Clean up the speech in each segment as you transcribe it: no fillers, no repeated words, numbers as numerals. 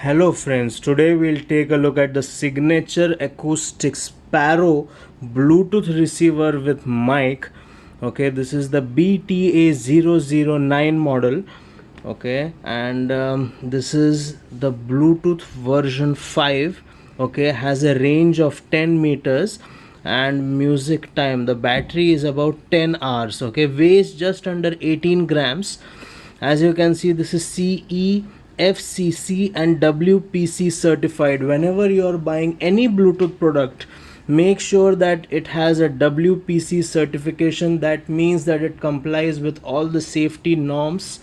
Hello friends, today we'll take a look at the Signature Acoustics Sparrow Bluetooth receiver with mic. Okay, this is the BTA009 model. Okay, and this is the Bluetooth version 5. Okay, has a range of 10 meters and music time. The battery is about 10 hours. Okay, weighs just under 18 grams. As you can see, this is CE, FCC and WPC certified. Whenever you are buying any Bluetooth product, make sure that it has a WPC certification. That means that it complies with all the safety norms.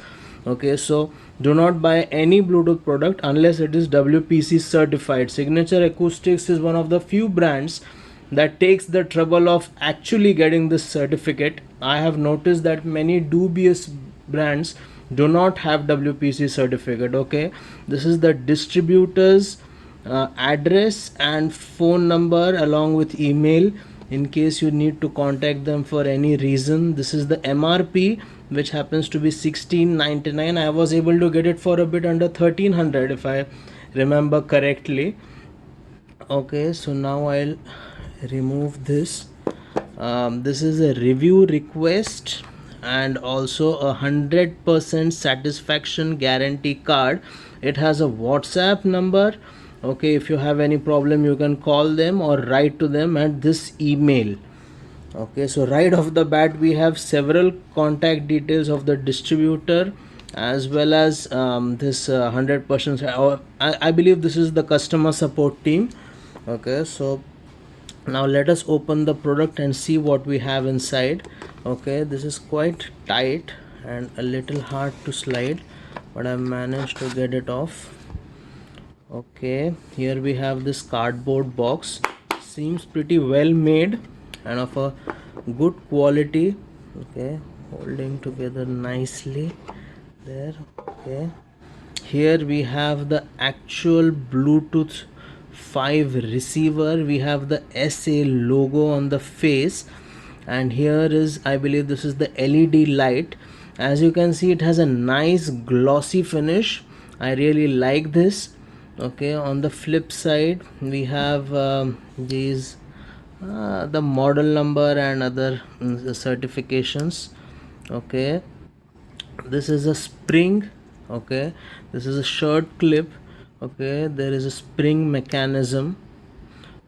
Okay, so do not buy any Bluetooth product unless it is WPC certified. Signature Acoustics is one of the few brands that takes the trouble of actually getting this certificate. I have noticed that many dubious brands do not have WPC certificate. Okay, this is the distributor's address and phone number along with email in case you need to contact them for any reason. This is the MRP, which happens to be $16.99. I was able to get it for a bit under 1300 if I remember correctly. Okay, so now I'll remove this. This is a review request and also a 100% satisfaction guarantee card. It has a WhatsApp number. Okay, if you have any problem you can call them or write to them at this email. Okay, so right off the bat we have several contact details of the distributor as well as this 100%. I believe this is the customer support team. Okay, so now let us open the product and see what we have inside. Okay, this is quite tight and a little hard to slide, but I managed to get it off. Okay, here we have this cardboard box. Seems pretty well made and of a good quality. Okay, holding together nicely there. Okay, here we have the actual Bluetooth 5 receiver. We have the SA logo on the face, and here is, I believe this is the LED light. As you can see, it has a nice glossy finish. I really like this. Okay, on the flip side we have these the model number and other certifications. Okay, this is a spring. Okay, this is a shirt clip. Okay, there is a spring mechanism.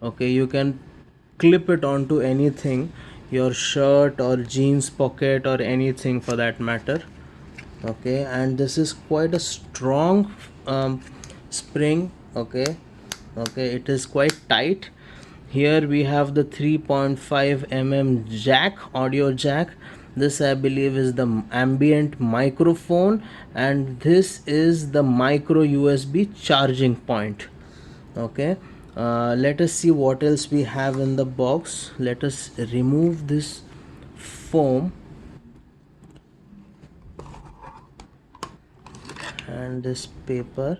Okay, you can clip it onto anything, your shirt or jeans pocket or anything for that matter. Okay, and this is quite a strong spring. Okay, it is quite tight. Here we have the 3.5 mm jack, audio jack. This I believe is the ambient microphone, and this is the micro USB charging point. Okay, let us see what else we have in the box. Let us remove this foam and this paper.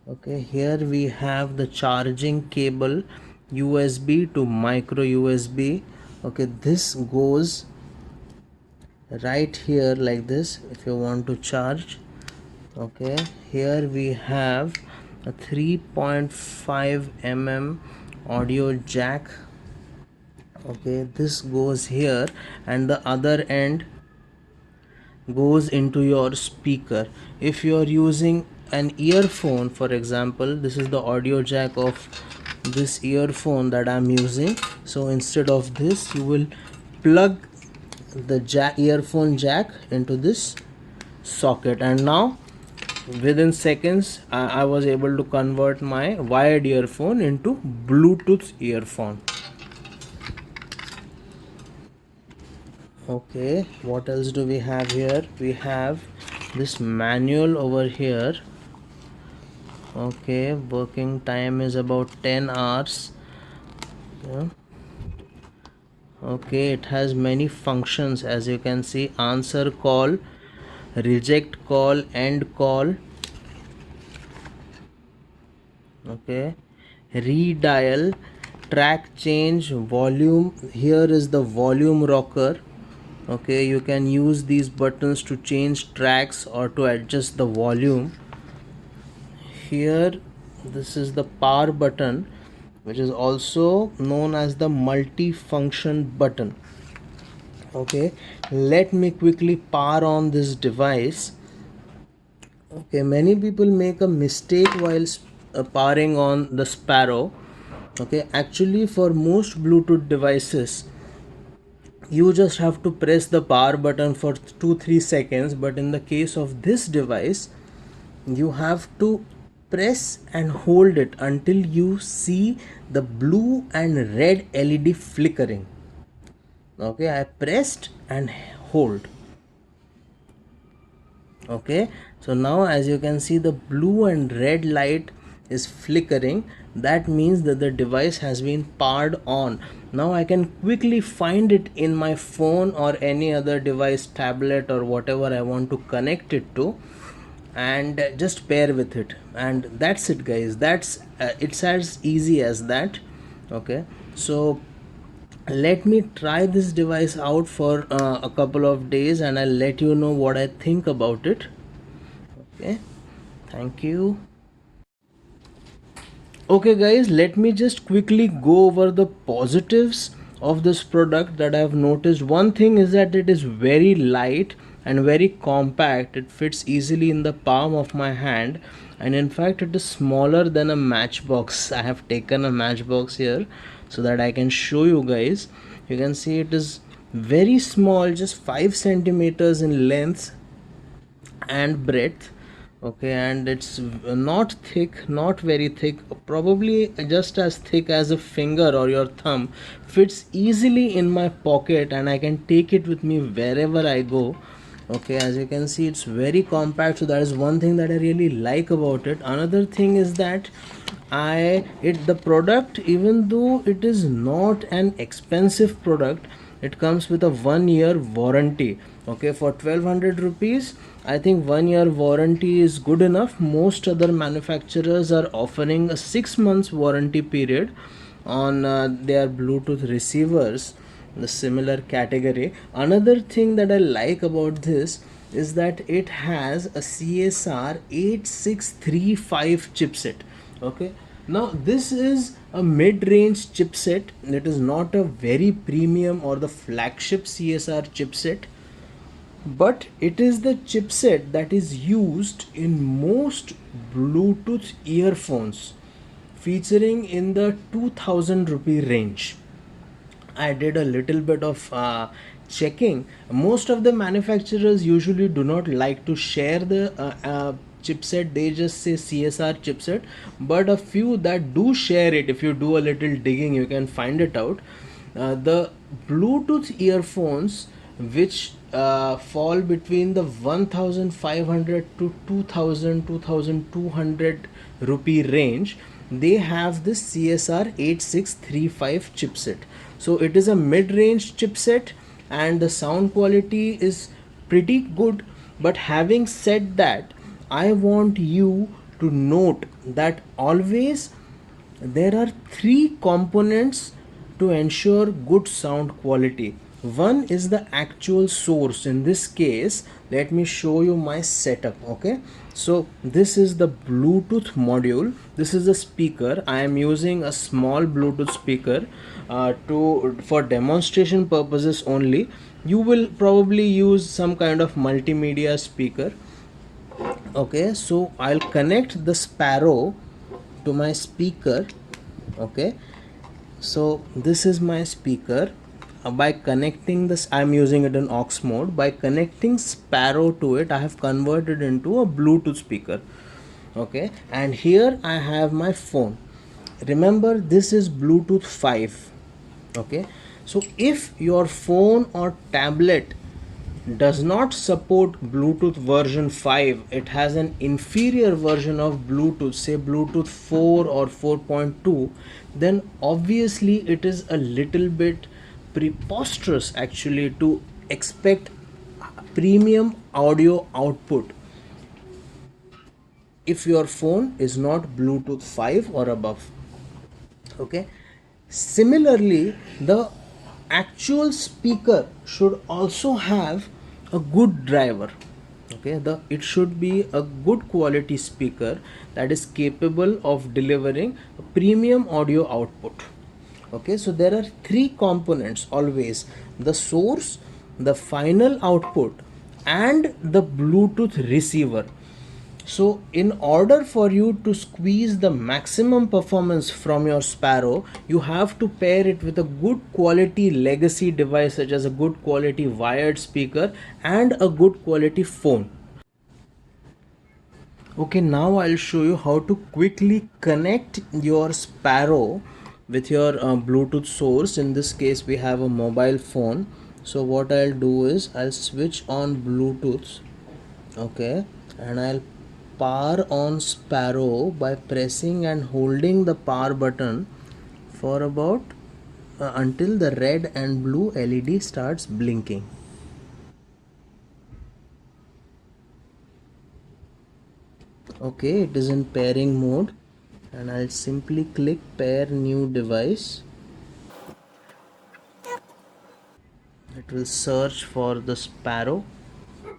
Okay, here we have the charging cable, USB to micro USB. Okay, this goes right here like this if you want to charge. Okay, here we have a 3.5 mm audio jack. Okay, this goes here and the other end goes into your speaker. If you are using an earphone, for example, this is the audio jack of this earphone that I'm using. So instead of this, you will plug the earphone jack into this socket, and now within seconds I was able to convert my wired earphone into Bluetooth earphone. Okay, what else do we have here? We have this manual over here. Okay, working time is about 10 hours. Yeah. Okay, it has many functions, as you can see: answer call, reject call, end call. Okay, redial, track change, volume. Here is the volume rocker. Okay, you can use these buttons to change tracks or to adjust the volume. here this is the power button, which is also known as the multi-function button. Okay, let me quickly power on this device. Okay, many people make a mistake while powering on the Sparrow. Okay, actually for most Bluetooth devices you just have to press the power button for 2-3 seconds, but in the case of this device you have to press and hold it until you see the blue and red LED flickering. Okay, I pressed and hold. Okay, so now as you can see the blue and red light is flickering. That means that the device has been powered on. Now I can quickly find it in my phone or any other device, tablet or whatever I want to connect it to, and just pair with it, and that's it guys. That's it's as easy as that. Okay, so let me try this device out for a couple of days and I'll let you know what I think about it. Okay, thank you. Okay guys, let me just quickly go over the positives of this product that I have noticed. One thing is that it is very light and very compact. It fits easily in the palm of my hand, and in fact it is smaller than a matchbox. I have taken a matchbox here so that I can show you guys. You can see it is very small, just 5 centimeters in length and breadth. Okay, and it's not thick, not very thick, probably just as thick as a finger or your thumb. Fits easily in my pocket and I can take it with me wherever I go. Okay, as you can see it's very compact, so that is one thing that I really like about it. Another thing is that the product, even though it is not an expensive product, it comes with a 1-year warranty. Okay, for 1200 rupees I think 1-year warranty is good enough. Most other manufacturers are offering a 6 months warranty period on their Bluetooth receivers, the similar category. Another thing that I like about this is that it has a CSR 8635 chipset. Okay, now this is a mid-range chipset. It is not a very premium or the flagship CSR chipset, but it is the chipset that is used in most Bluetooth earphones featuring in the 2000 rupee range. I did a little bit of checking. Most of the manufacturers usually do not like to share the chipset. They just say CSR chipset, but a few that do share it, if you do a little digging you can find it out. The Bluetooth earphones which fall between the 1500 to 2200 rupee range, they have this CSR 8635 chipset. So it is a mid-range chipset and the sound quality is pretty good. But having said that, I want you to note that always there are 3 components to ensure good sound quality. One is the actual source. In this case, let me show you my setup. Okay, so this is the Bluetooth module. This is a speaker. I am using a small Bluetooth speaker for demonstration purposes only. You will probably use some kind of multimedia speaker. Okay, so I'll connect the Sparrow to my speaker. Okay, so this is my speaker. By connecting this, I'm using it in aux mode. By connecting Sparrow to it, I have converted into a Bluetooth speaker. Okay, and here I have my phone. Remember, this is Bluetooth 5. Okay, so if your phone or tablet does not support Bluetooth version 5, it has an inferior version of Bluetooth, say Bluetooth 4 or 4.2, then obviously it is a little bit preposterous actually to expect premium audio output if your phone is not Bluetooth 5 or above. Okay, similarly the actual speaker should also have a good driver. Okay, Okay, it should be a good quality speaker that is capable of delivering a premium audio output. Okay, so there are three components always: the source, the final output, and the Bluetooth receiver. So in order for you to squeeze the maximum performance from your Sparrow, you have to pair it with a good quality legacy device such as a good quality wired speaker and a good quality phone. Okay, now I'll show you how to quickly connect your Sparrow with your Bluetooth source. In this case, we have a mobile phone. So what I'll do is I'll switch on Bluetooth. Okay, and I'll power on Sparrow by pressing and holding the power button for about until the red and blue LED starts blinking. Okay, it is in pairing mode, and I'll simply click pair new device. It will search for the Sparrow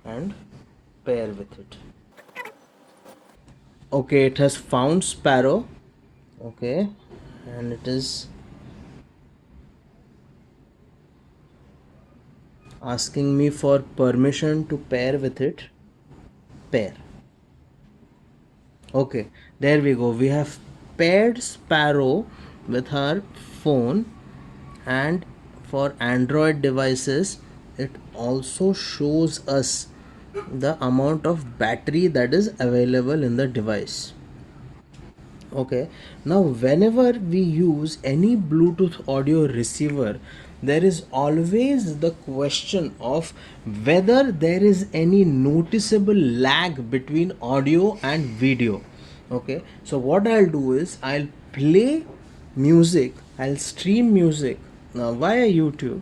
and pair with it. Okay, it has found Sparrow. Okay, and it is asking me for permission to pair with it. Pair. Okay, there we go. We have paired Sparrow with our phone, and for Android devices it also shows us the amount of battery that is available in the device. Okay, now whenever we use any Bluetooth audio receiver, there is always the question of whether there is any noticeable lag between audio and video. Okay, so what I'll do is I'll play music, I'll stream music via YouTube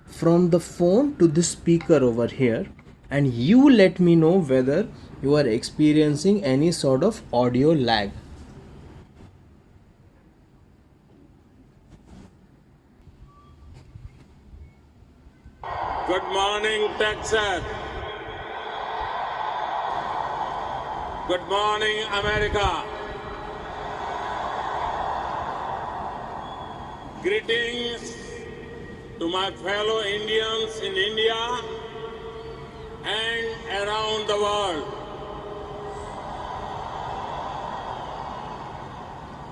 from the phone to this speaker over here, and you let me know whether you are experiencing any sort of audio lag. Good morning, Texas. Good morning, America. Greetings to my fellow Indians in India and around the world.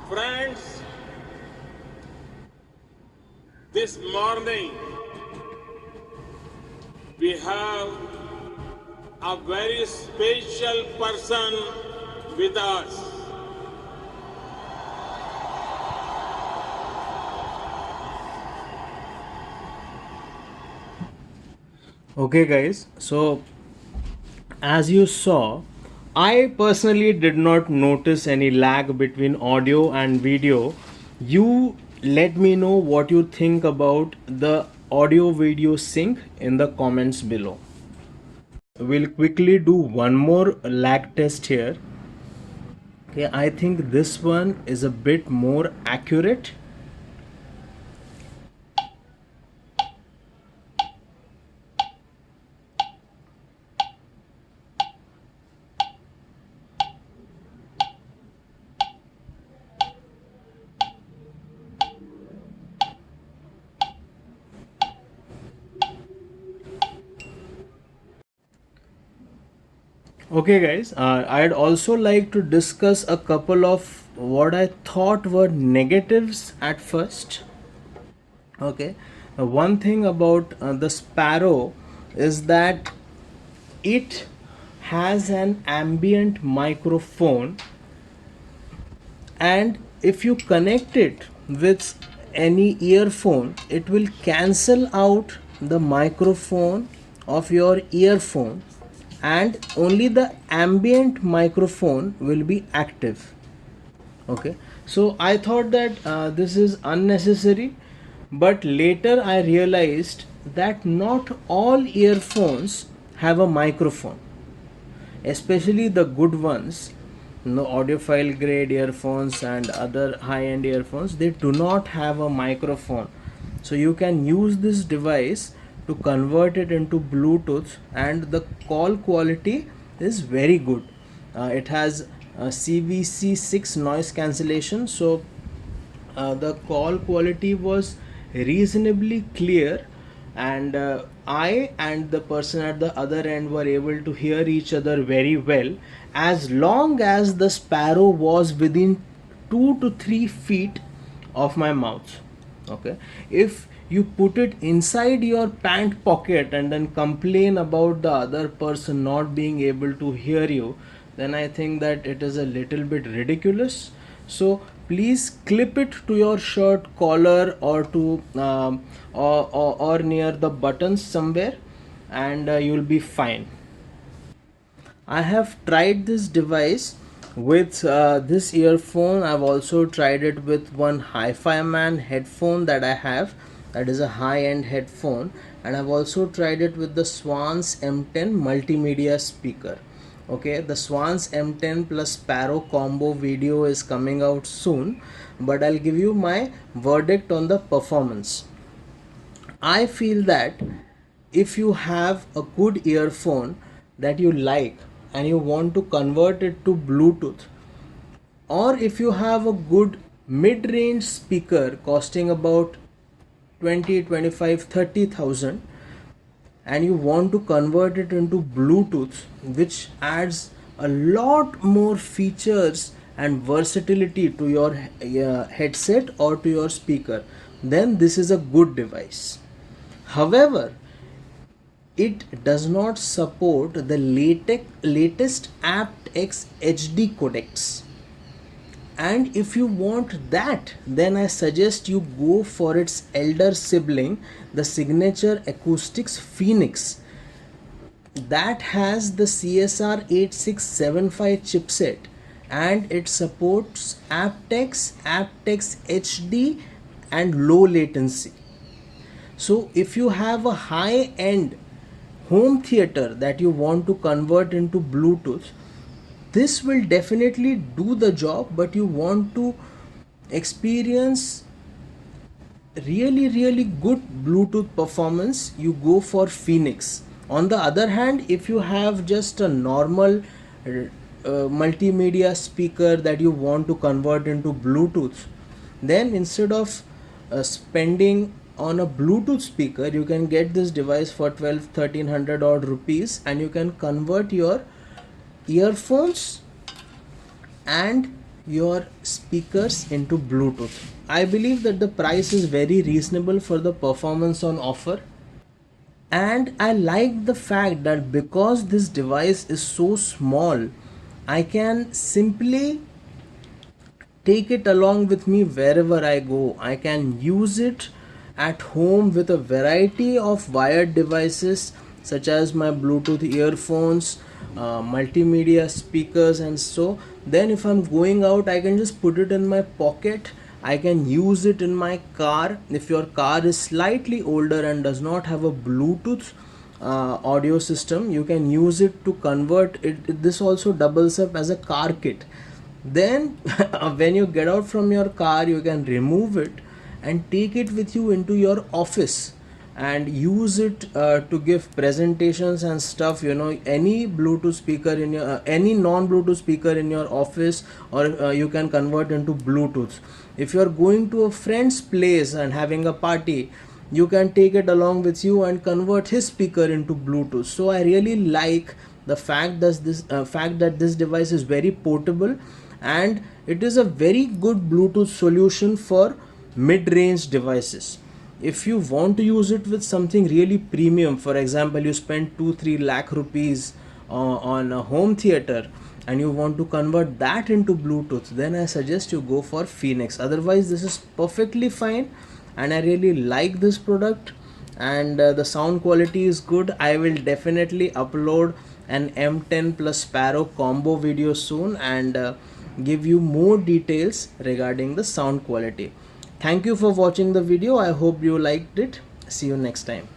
Friends, this morning we have a very special person with us. Okay guys, so as you saw, I personally did not notice any lag between audio and video. You let me know what you think about the audio video sync in the comments below. We'll quickly do one more lag test here. Okay, I think this one is a bit more accurate. Okay guys, I'd also like to discuss a couple of what I thought were negatives at first. Okay, one thing about the Sparrow is that it has an ambient microphone, and if you connect it with any earphone, it will cancel out the microphone of your earphone, and only the ambient microphone will be active. Okay, so I thought that this is unnecessary, but later I realized that not all earphones have a microphone, especially the good ones. No, audiophile grade earphones and other high-end earphones, they do not have a microphone. So you can use this device to convert it into Bluetooth, and the call quality is very good. It has CVC6 noise cancellation, so the call quality was reasonably clear, and I and the person at the other end were able to hear each other very well, as long as the Sparrow was within 2 to 3 feet of my mouth. Okay, if you put it inside your pant pocket and then complain about the other person not being able to hear you, then I think that it is a little bit ridiculous. So please clip it to your shirt collar, or to or near the buttons somewhere, and you'll be fine. I have tried this device with this earphone. I've also tried it with one Hi-Fi Man headphone that I have. That is a high-end headphone. And I've also tried it with the Swans M10 multimedia speaker. Okay, the Swans M10 plus Sparrow combo video is coming out soon, but I'll give you my verdict on the performance. I feel that if you have a good earphone that you like and you want to convert it to Bluetooth, or if you have a good mid-range speaker costing about 20, 25, 30,000, and you want to convert it into Bluetooth, which adds a lot more features and versatility to your headset or to your speaker, then this is a good device. However, it does not support the latest aptX HD codecs, and if you want that, then I suggest you go for its elder sibling, the Signature Acoustics Phoenix, that has the CSR 8675 chipset, and it supports aptX, aptX HD, and low latency. So if you have a high end home theater that you want to convert into Bluetooth, this will definitely do the job, but you want to experience really good Bluetooth performance, you go for Phoenix. On the other hand, if you have just a normal multimedia speaker that you want to convert into Bluetooth, then instead of spending on a Bluetooth speaker, you can get this device for 1200-1300 odd rupees, and you can convert your earphones and your speakers into Bluetooth. I believe that the price is very reasonable for the performance on offer, and I like the fact that because this device is so small, I can simply take it along with me wherever I go. I can use it at home with a variety of wired devices such as my Bluetooth earphones, multimedia speakers, and so then if I'm going out, I can just put it in my pocket. I can use it in my car. If your car is slightly older and does not have a Bluetooth audio system, you can use it to convert it. This also doubles up as a car kit. Then when you get out from your car, you can remove it and take it with you into your office and use it to give presentations and stuff. You know, any Bluetooth speaker in your any non-Bluetooth speaker in your office, or you can convert into Bluetooth. If you are going to a friend's place and having a party, you can take it along with you and convert his speaker into Bluetooth. So I really like the fact that this device is very portable, and it is a very good Bluetooth solution for mid-range devices. If you want to use it with something really premium, for example, you spend 2-3 lakh rupees on a home theater and you want to convert that into Bluetooth, then I suggest you go for Phoenix. Otherwise, this is perfectly fine, and I really like this product, and the sound quality is good. I will definitely upload an M10 plus Sparrow combo video soon and give you more details regarding the sound quality. Thank you for watching the video. I hope you liked it. See you next time.